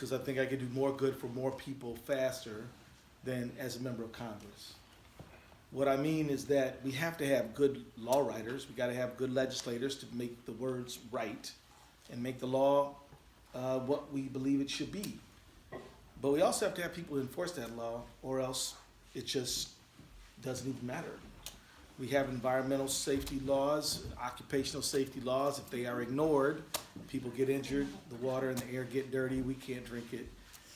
because I think I could do more good for more people faster than as a member of Congress. What I mean is that we have to have good law writers. We got to have good legislators to make the words right and make the law what we believe it should be. But we also have to have people who enforce that law, or else it just doesn't even matter. We have environmental safety laws, occupational safety laws. If they are ignored, people get injured, the water and the air get dirty, we can't drink it.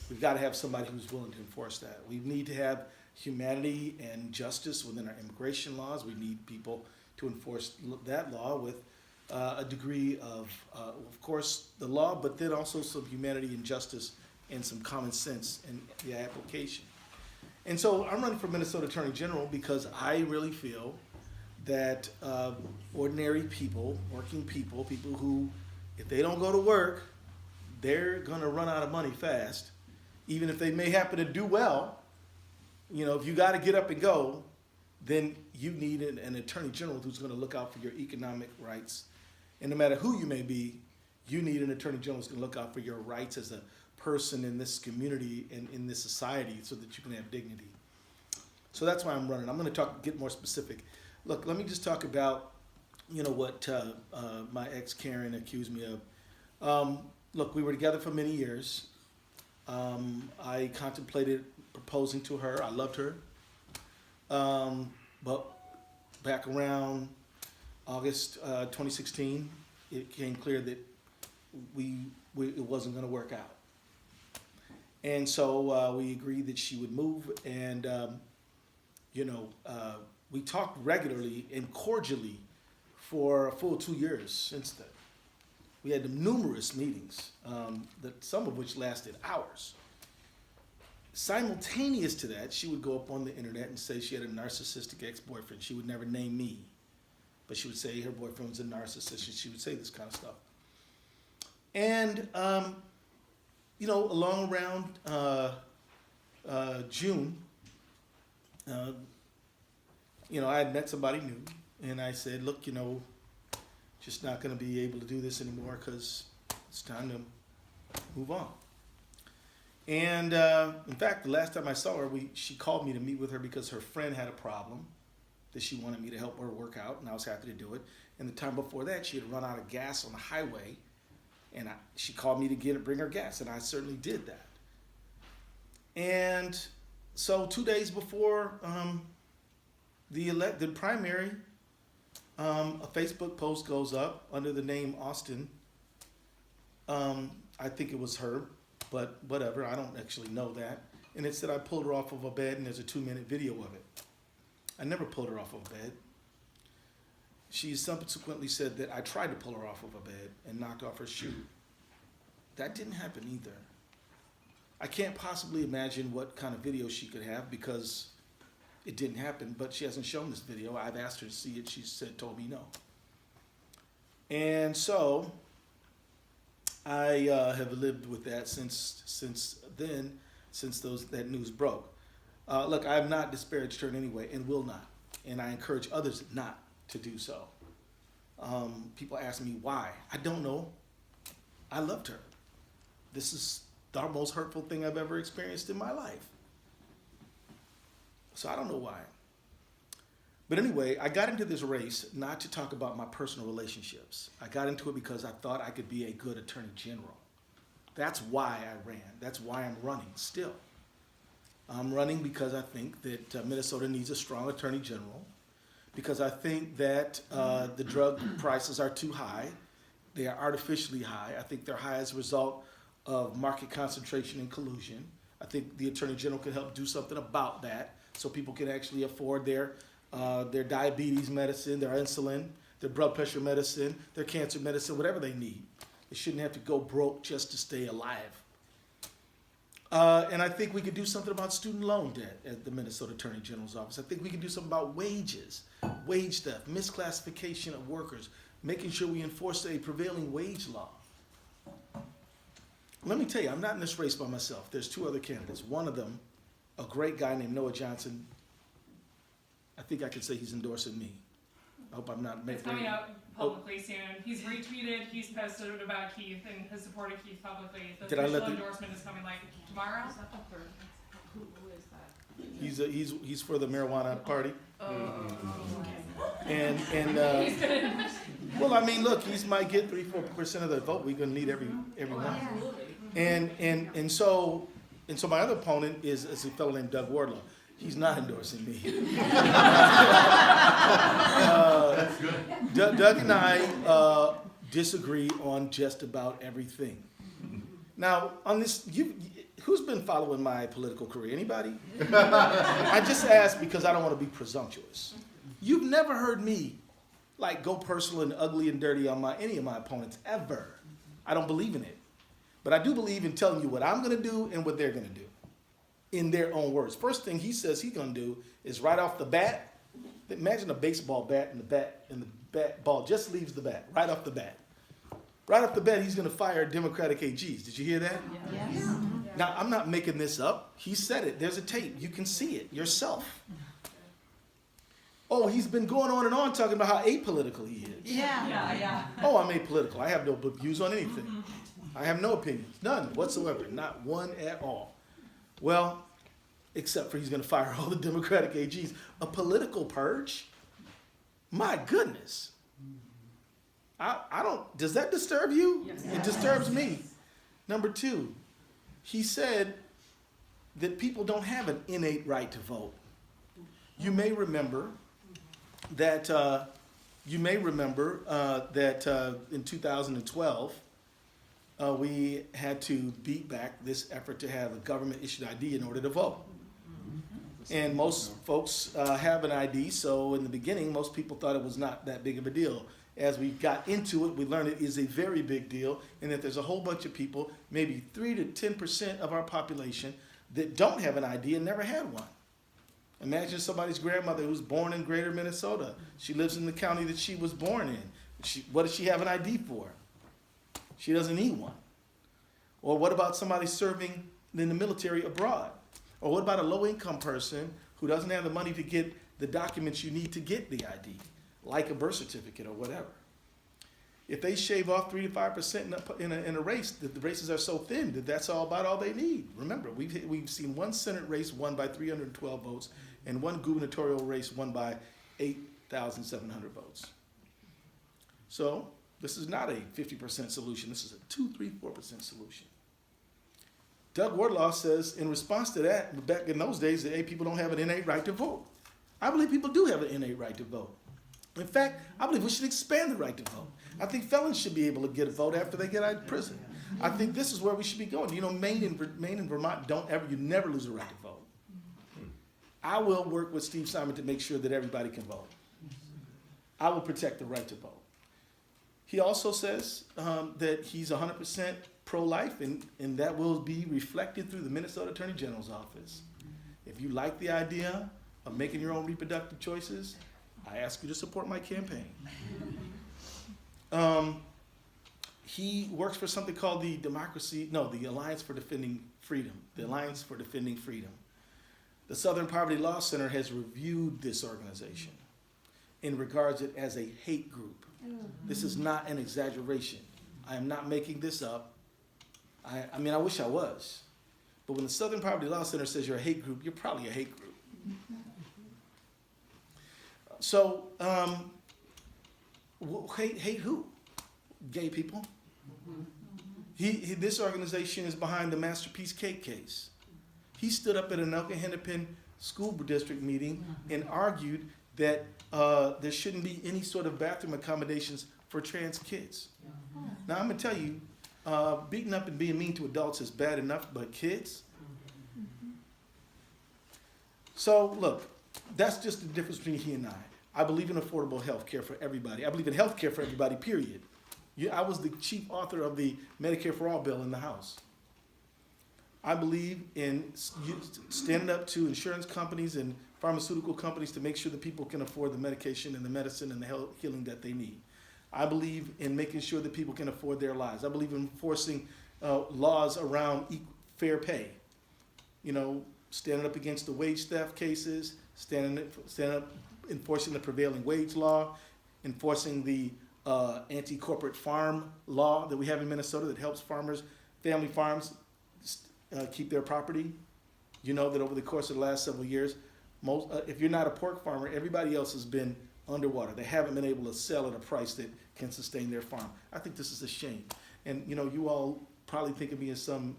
We've got to have somebody who's willing to enforce that. We need to have humanity and justice within our immigration laws. We need people to enforce that law with a degree of course, the law, but then also some humanity and justice and some common sense in the application. And so I'm running for Minnesota Attorney General because I really feel that ordinary people, working people, people who, if they don't go to work, they're gonna run out of money fast. Even if they may happen to do well, you know, if you gotta get up and go, then you need an attorney general who's gonna look out for your economic rights. And no matter who you may be, you need an attorney general who's gonna look out for your rights as a person in this community and in this society so that you can have dignity. So that's why I'm running. I'm gonna get more specific. Look, let me just talk about, you know, what my ex Karen accused me of. Look, we were together for many years. I contemplated proposing to her. I loved her. But back around August 2016, it became clear that it wasn't going to work out. And so we agreed that she would move, and we talked regularly and cordially for a full 2 years since then. We had numerous meetings, some of which lasted hours. Simultaneous to that, she would go up on the internet and say she had a narcissistic ex-boyfriend. She would never name me, but she would say her boyfriend was a narcissist. She would say this kind of stuff. And, along around June, I had met somebody new, and I said, look, just not going to be able to do this anymore because it's time to move on. And in fact, the last time I saw her, she called me to meet with her because her friend had a problem that she wanted me to help her work out, and I was happy to do it. And the time before that, she had run out of gas on the highway, and she called me to bring her gas, and I certainly did that. And so 2 days before the primary, a Facebook post goes up under the name Austin. I think it was her, but whatever, I don't actually know that. And it said I pulled her off of a bed, and there's a 2-minute video of it. I never pulled her off of a bed. She subsequently said that I tried to pull her off of a bed and knocked off her shoe. That didn't happen either. I can't possibly imagine what kind of video she could have because it didn't happen, but she hasn't shown this video. I've asked her to see it. She told me no. And so I have lived with that since then, since that news broke. Look, I have not disparaged her in any way and will not. And I encourage others not to do so. People ask me why. I don't know. I loved her. This is the most hurtful thing I've ever experienced in my life. So I don't know why. But anyway, I got into this race not to talk about my personal relationships. I got into it because I thought I could be a good attorney general. That's why I ran. That's why I'm running still. I'm running because I think that Minnesota needs a strong attorney general, because I think that the drug prices are too high. They are artificially high. I think they're high as a result of market concentration and collusion. I think the attorney general can help do something about that so people can actually afford their diabetes medicine, their insulin, their blood pressure medicine, their cancer medicine, whatever they need. They shouldn't have to go broke just to stay alive. And I think we could do something about student loan debt at the Minnesota Attorney General's office. I think we could do something about wages, wage theft, misclassification of workers, making sure we enforce a prevailing wage law. Let me tell you, I'm not in this race by myself. There's 2 other candidates. One of them, a great guy named Noah Johnson, I think I could say he's endorsing me. I hope I'm not It's coming out publicly soon. He's retweeted, he's posted about Keith and has supported Keith publicly. The official endorsement is coming like tomorrow. Is that the third? Who is that? He's for the marijuana party. Okay. And well, I mean, look, he might get 3-4% of the vote. We're gonna need everyone. And so my other opponent is a fellow named Doug Wardlaw. He's not endorsing me. That's good. Doug and I disagree on just about everything. Now, on this, who's been following my political career? Anybody? I just asked because I don't want to be presumptuous. You've never heard me like go personal and ugly and dirty on any of my opponents ever. I don't believe in it. But I do believe in telling you what I'm going to do and what they're going to do in their own words. First thing he says he's going to do is right off the bat. Imagine a baseball bat and the bat ball just leaves the bat right off the bat. Right off the bat, he's going to fire Democratic AGs. Did you hear that? Yes. Now, I'm not making this up. He said it. There's a tape. You can see it yourself. Oh, he's been going on and on talking about how apolitical he is. Yeah. Oh, I'm apolitical. I have no views on anything. I have no opinions. None whatsoever. Not one at all. Well, except for he's going to fire all the Democratic AGs. A political purge? My goodness. I don't, does that disturb you? Yes. It disturbs me. Number two, he said that people don't have an innate right to vote. You may remember that in 2012, we had to beat back this effort to have a government-issued ID in order to vote. And most folks have an ID, so in the beginning, most people thought it was not that big of a deal. As we got into it, we learned it is a very big deal, and that there's a whole bunch of people, maybe 3 to 10% of our population, that don't have an ID and never had one. Imagine somebody's grandmother who's born in Greater Minnesota. She lives in the county that she was born in. What does she have an ID for? She doesn't need one. Or what about somebody serving in the military abroad? Or what about a low-income person who doesn't have the money to get the documents you need to get the ID, like a birth certificate or whatever? If they shave off 3 to 5% in a race, the races are so thin that that's about all they need. Remember, we've seen one Senate race won by 312 votes and one gubernatorial race won by 8,700 votes. So this is not a 50% solution. This is a 2, 3, 4% solution. Doug Wardlaw says, in response to that, back in those days, that people don't have an innate right to vote. I believe people do have an innate right to vote. In fact, I believe we should expand the right to vote. I think felons should be able to get a vote after they get out of prison. I think this is where we should be going. You know, Maine and Vermont you never lose a right to vote. I will work with Steve Simon to make sure that everybody can vote. I will protect the right to vote. He also says that he's 100% pro-life, and that will be reflected through the Minnesota Attorney General's office. If you like the idea of making your own reproductive choices, I ask you to support my campaign. He works for something called the Alliance for Defending Freedom. The Alliance for Defending Freedom. The Southern Poverty Law Center has reviewed this organization and regards it as a hate group. This is not an exaggeration. I am not making this up. I mean, I wish I was. But when the Southern Poverty Law Center says you're a hate group, you're probably a hate group. So, hate who? Gay people. This organization is behind the Masterpiece Cake case. He stood up at an Elkin-Hennepin school district meeting and argued that there shouldn't be any sort of bathroom accommodations for trans kids. Now, I'm going to tell you, beating up and being mean to adults is bad enough, but kids? So, look, that's just the difference between he and I. I believe in affordable health care for everybody. I believe in health care for everybody, period. I was the chief author of the Medicare for All bill in the House. I believe in standing up to insurance companies and pharmaceutical companies to make sure that people can afford the medication and the medicine and the health healing that they need. I believe in making sure that people can afford their lives. I believe in enforcing laws around fair pay. You know, standing up against the wage theft cases, standing up enforcing the prevailing wage law, enforcing the anti-corporate farm law that we have in Minnesota that helps farmers, family farms, keep their property. You know that over the course of the last several years, if you're not a pork farmer, everybody else has been underwater. They haven't been able to sell at a price that can sustain their farm. I think this is a shame. And you all probably think of me as some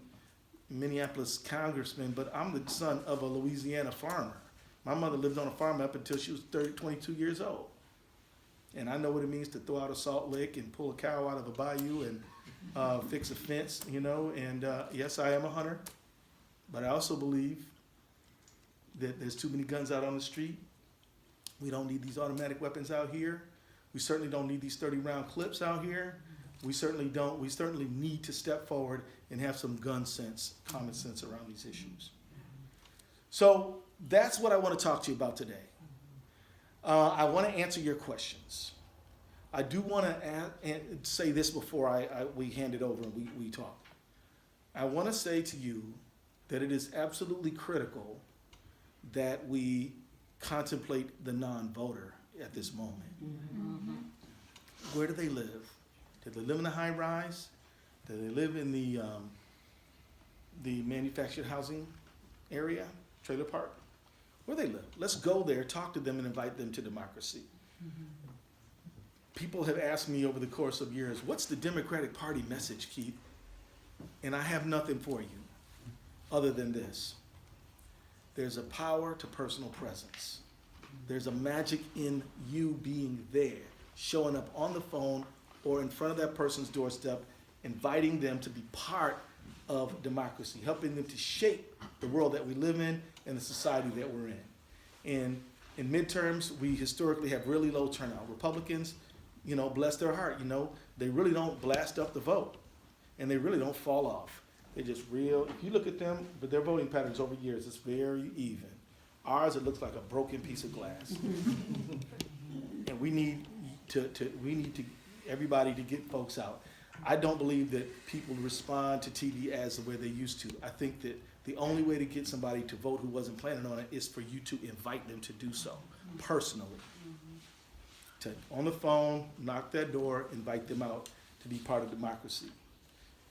Minneapolis congressman, but I'm the son of a Louisiana farmer. My mother lived on a farm up until she was 22 years old. And I know what it means to throw out a salt lick and pull a cow out of a bayou and fix a fence, and yes, I am a hunter, but I also believe that there's too many guns out on the street. We don't need these automatic weapons out here. We certainly don't need these 30-round clips out here. We certainly don't. We certainly need to step forward and have some gun sense, common sense around these issues. So that's what I want to talk to you about today. I want to answer your questions. I do want to say this before we hand it over and we talk. I want to say to you that it is absolutely critical that we contemplate the non-voter at this moment. Mm-hmm. Where do they live? Do they live in a high rise? Do they live in the manufactured housing area, trailer park? Where they live? Let's go there, talk to them, and invite them to democracy. Mm-hmm. People have asked me over the course of years, what's the Democratic Party message, Keith? And I have nothing for you other than this. There's a power to personal presence. There's a magic in you being there, showing up on the phone or in front of that person's doorstep, inviting them to be part of democracy, helping them to shape the world that we live in and the society that we're in. And in midterms, we historically have really low turnout. Republicans, bless their heart, they really don't blast up the vote, and they really don't fall off. They're just real. If you look at them, but their voting patterns over years, it's very even. Ours, it looks like a broken piece of glass. And we need everybody to get folks out. I don't believe that people respond to TV ads the way they used to. I think that the only way to get somebody to vote who wasn't planning on it is for you to invite them to do so personally. To, on the phone, knock that door, invite them out to be part of democracy.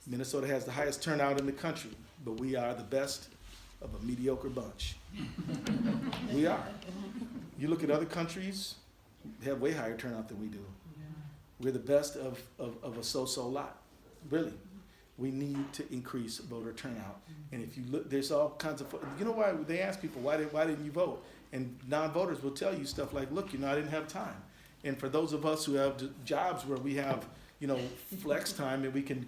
Minnesota has the highest turnout in the country, but we are the best of a mediocre bunch. We are. You look at other countries, they have way higher turnout than we do. We're the best of a so-so lot, really. We need to increase voter turnout. And if you look, there's all kinds of, why they ask people, why didn't you vote? And non-voters will tell you stuff like, look, I didn't have time. And for those of us who have jobs where we have, flex time and we can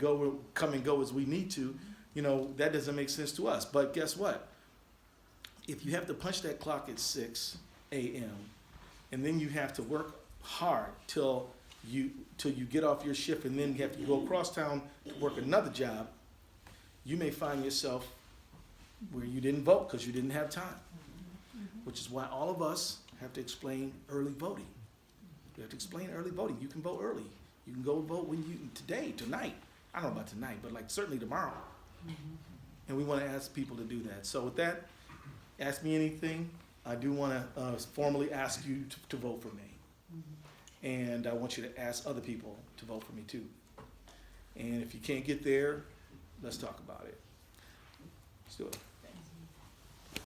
come and go as we need to, that doesn't make sense to us. But guess what? If you have to punch that clock at 6 a.m. and then you have to work hard till you get off your shift and then you have to go across town to work another job, you may find yourself where you didn't vote because you didn't have time, which is why all of us have to explain early voting. We have to explain early voting. You can vote early. You can go vote tonight. I don't know about tonight, but certainly tomorrow. And we want to ask people to do that. So with that, ask me anything. I do want to formally ask you to vote for me. And I want you to ask other people to vote for me too. And if you can't get there, let's talk about it. Let's do it.